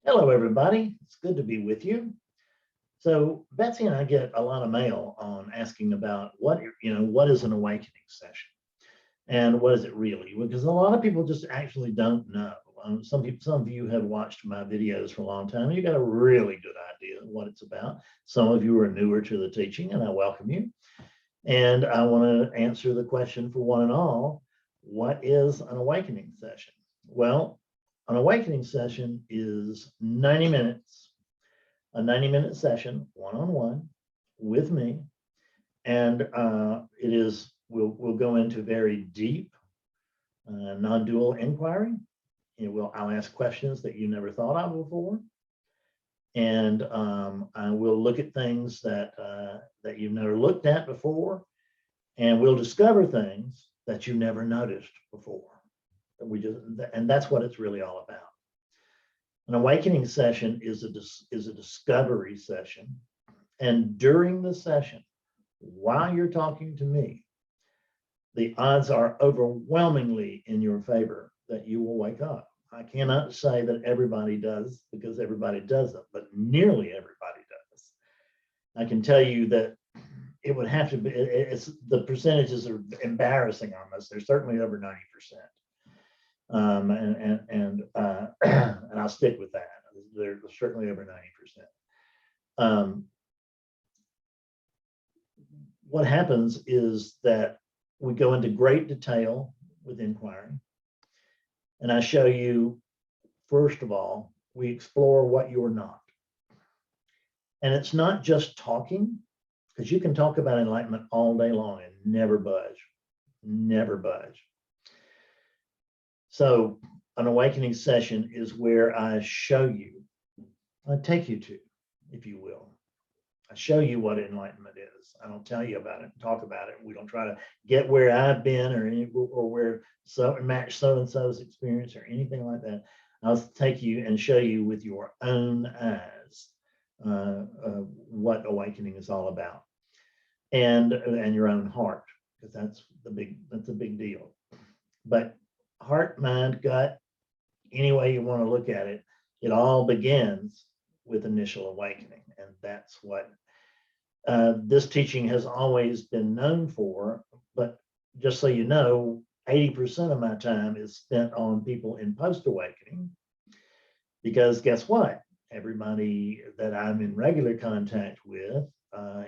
Hello, everybody. It's good to be with you. So Betsy and I get a lot of mail on asking about what is an awakening session and what is it really? Because a lot of people just actually don't know. Some of you have watched my videos for a long time. You got a really good idea of what it's about. Some of you are newer to the teaching, and I welcome you. And I want to answer the question for one and all: what is an awakening session? Well, an awakening session is 90 minutes, a 90-minute session, one-on-one with me. And we'll go into very deep non-dual inquiry. I'll ask questions that you never thought of before. And I will look at things that you've never looked at before. And we'll discover things that you never noticed before. And that's what it's really all about. An awakening session is a discovery session. And during the session, while you're talking to me, the odds are overwhelmingly in your favor that you will wake up. I cannot say that everybody does, because everybody doesn't, but nearly everybody does. I can tell you that it would have to be, the percentages are embarrassing almost. They're certainly over 90%. And I'll stick with that. They're certainly over 90%. What happens is that we go into great detail with inquiry. And I show you, first of all, we explore what you're not. And it's not just talking, because you can talk about enlightenment all day long and never budge, never budge. So an awakening session is where I show you, I take you to, if you will. I show you what enlightenment is. I don't tell you about it, talk about it. We don't try to get where I've been or where match so-and-so's experience or anything like that. I'll take you and show you with your own eyes what awakening is all about, and your own heart, because that's a big deal. But heart, mind, gut, any way you want to look at it, it all begins with initial awakening. And that's what this teaching has always been known for. But just so you know, 80% of my time is spent on people in post-awakening, because guess what? Everybody that I'm in regular contact with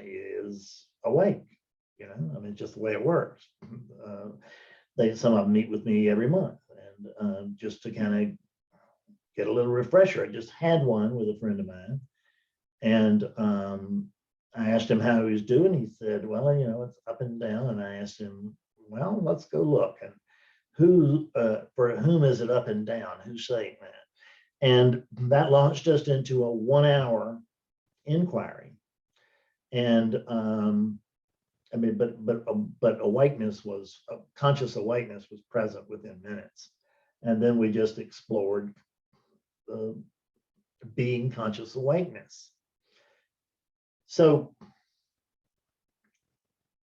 is awake. I mean, just the way it works. Some of them meet with me every month, and just to kind of get a little refresher. I just had one with a friend of mine, and I asked him how he was doing. He said, well, it's up and down. And I asked him, well, let's go look. And for whom is it up and down? Who's saying that? And that launched us into a 1-hour inquiry. And I mean, but awakeness was, conscious awakeness was present within minutes. And then we just explored being conscious awakeness. So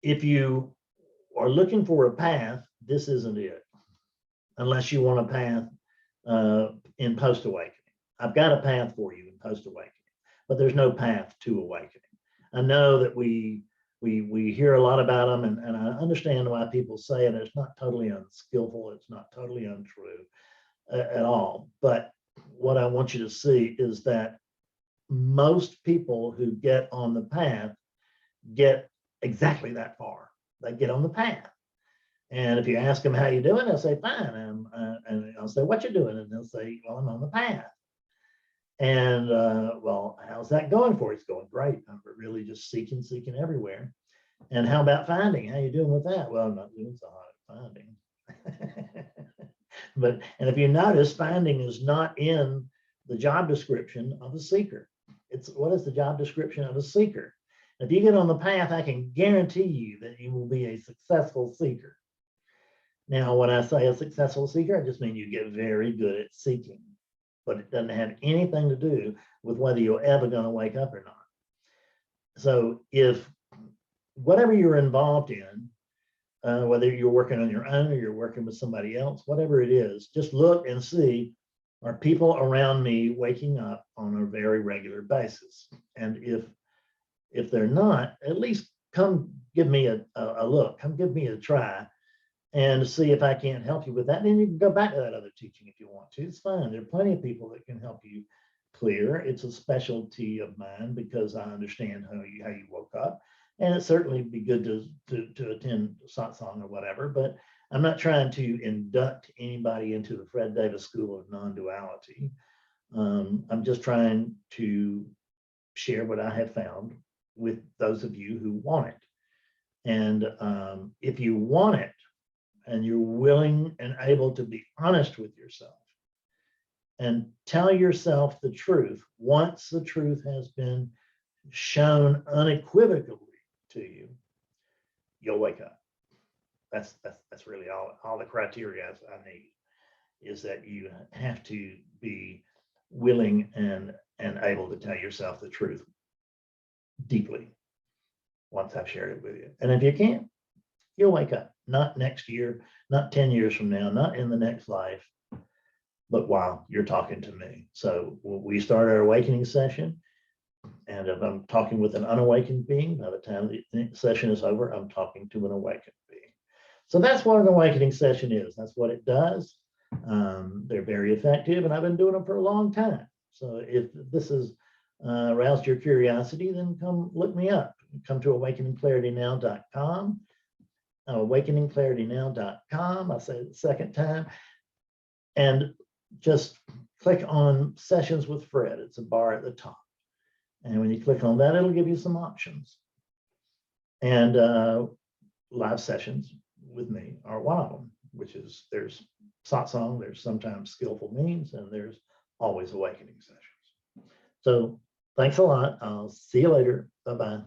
if you are looking for a path, this isn't it, unless you want a path in post-awakening. I've got a path for you in post-awakening, but there's no path to awakening. I know that we hear a lot about them, and I understand why people say it. It's not totally unskillful. It's not totally untrue at all. But what I want you to see is that most people who get on the path get exactly that far. They get on the path. And if you ask them, how you doing? They'll say, fine. And I'll say, what you doing? And they'll say, well, I'm on the path. And well, how's that going for you? It's going great. I'm really just seeking everywhere. And how about finding? How you doing with that? Well, I'm not doing so hard at finding. And if you notice, finding is not in the job description of a seeker. What is the job description of a seeker? If you get on the path, I can guarantee you that you will be a successful seeker. Now, when I say a successful seeker, I just mean you get very good at seeking, but it doesn't have anything to do with whether you're ever going to wake up or not. So if whatever you're involved in, whether you're working on your own or you're working with somebody else, whatever it is, just look and see are people around me waking up on a very regular basis? And if they're not, at least come give me a look, come give me a try and see if I can't help you with that. Then you can go back to that other teaching if you want to. It's fine. There are plenty of people that can help you clear. It's a specialty of mine because I understand how you woke up. And it certainly be good to attend satsang or whatever, but I'm not trying to induct anybody into the Fred Davis School of Non-Duality. I'm just trying to share what I have found with those of you who want it. And if you want it and you're willing and able to be honest with yourself and tell yourself the truth, once the truth has been shown unequivocally to you, you'll wake up. That's really all the criteria I need, is that you have to be willing and able to tell yourself the truth deeply once I've shared it with you. And if you can't, you'll wake up. Not next year, not 10 years from now, not in the next life, but while you're talking to me. So we start our awakening session, and if I'm talking with an unawakened being, by the time the session is over, I'm talking to an awakened being. So that's what an awakening session is. That's what it does. They're very effective, and I've been doing them for a long time. So if this has aroused your curiosity, then come look me up. Come to awakeningclaritynow.com. awakeningclaritynow.com. I say it the second time. And just click on Sessions with Fred. It's a bar at the top. And when you click on that, it'll give you some options. And live sessions with me are one of them, which is there's satsang, there's sometimes skillful means, and there's always awakening sessions. So thanks a lot. I'll see you later. Bye-bye.